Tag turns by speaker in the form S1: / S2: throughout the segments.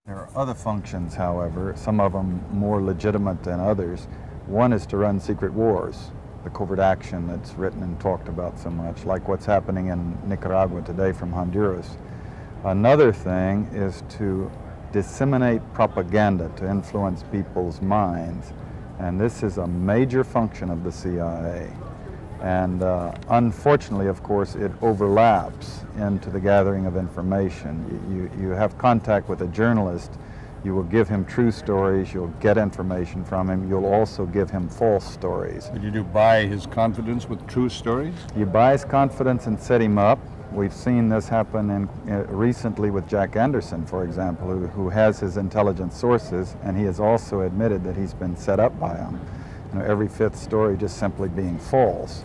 S1: There are other functions, however, some of them more legitimate than others. One is to run secret wars, the covert action that's written and talked about so much, like what's happening in Nicaragua today from Honduras. Another thing is to disseminate propaganda to influence people's minds, and this is a major function of the CIA. And unfortunately, of course, it overlaps into the gathering of information. You have contact with a journalist, you will give him true stories, you'll get information from him, you'll also give him false stories.
S2: But you buy his confidence with true stories?
S1: You buy his confidence and set him up. We've seen this happen recently with Jack Anderson, for example, who has his intelligence sources, and he has also admitted that he's been set up by them. You know, every fifth story just simply being false.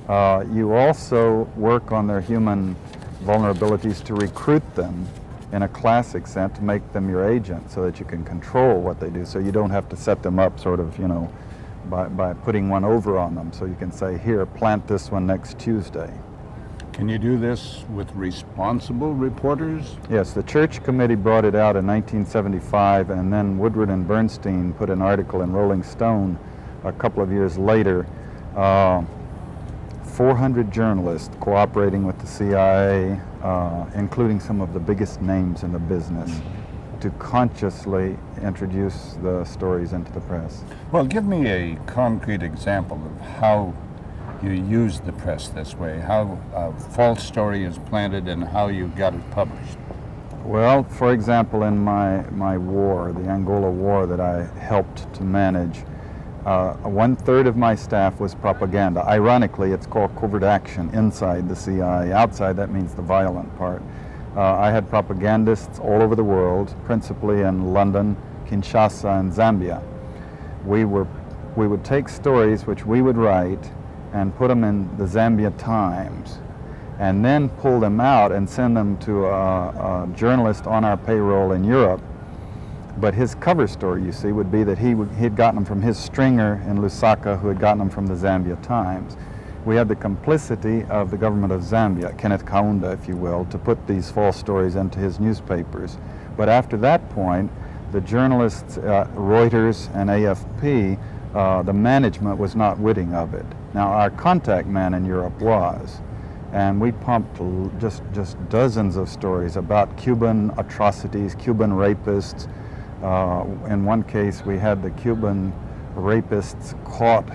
S1: You also work on their human vulnerabilities to recruit them in a classic sense, to make them your agent so that you can control what they do, so you don't have to set them up sort of, you know, by putting one over on them. So you can say, here, plant this one next Tuesday.
S2: Can you do this with responsible reporters?
S1: Yes, the Church Committee brought it out in 1975, and then Woodward and Bernstein put an article in Rolling Stone a couple of years later. 400 journalists cooperating with the CIA, including some of the biggest names in the business, to consciously introduce the stories into the press.
S2: Well, give me a concrete example of how you use the press this way, how a false story is planted and how you got it published.
S1: Well, for example, in my war, the Angola War that I helped to manage, 1/3 of my staff was propaganda. Ironically, it's called covert action inside the CIA. Outside, that means the violent part. I had propagandists all over the world, principally in London, Kinshasa, and Zambia. We would take stories which we would write and put them in the Zambia Times, and then pull them out and send them to a journalist on our payroll in Europe. But his cover story, you see, would be that he had gotten them from his stringer in Lusaka, who had gotten them from the Zambia Times. We had the complicity of the government of Zambia, Kenneth Kaunda, if you will, to put these false stories into his newspapers. But after that point, the journalists, Reuters and AFP, the management was not witting of it. Now, our contact man in Europe was, and we pumped just dozens of stories about Cuban atrocities, Cuban rapists. In one case, we had the Cuban rapists caught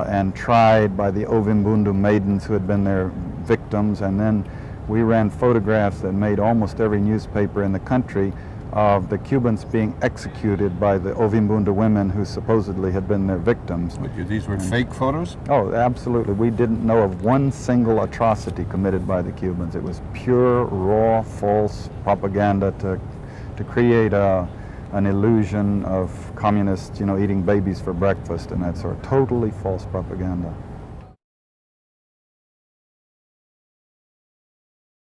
S1: and tried by the Ovimbundu maidens who had been their victims, and then we ran photographs that made almost every newspaper in the country of the Cubans being executed by the Ovimbundu women who supposedly had been their victims.
S2: But these were fake photos?
S1: Oh, absolutely. We didn't know of one single atrocity committed by the Cubans. It was pure, raw, false propaganda to create an illusion of communists, you know, eating babies for breakfast and that sort of totally false propaganda.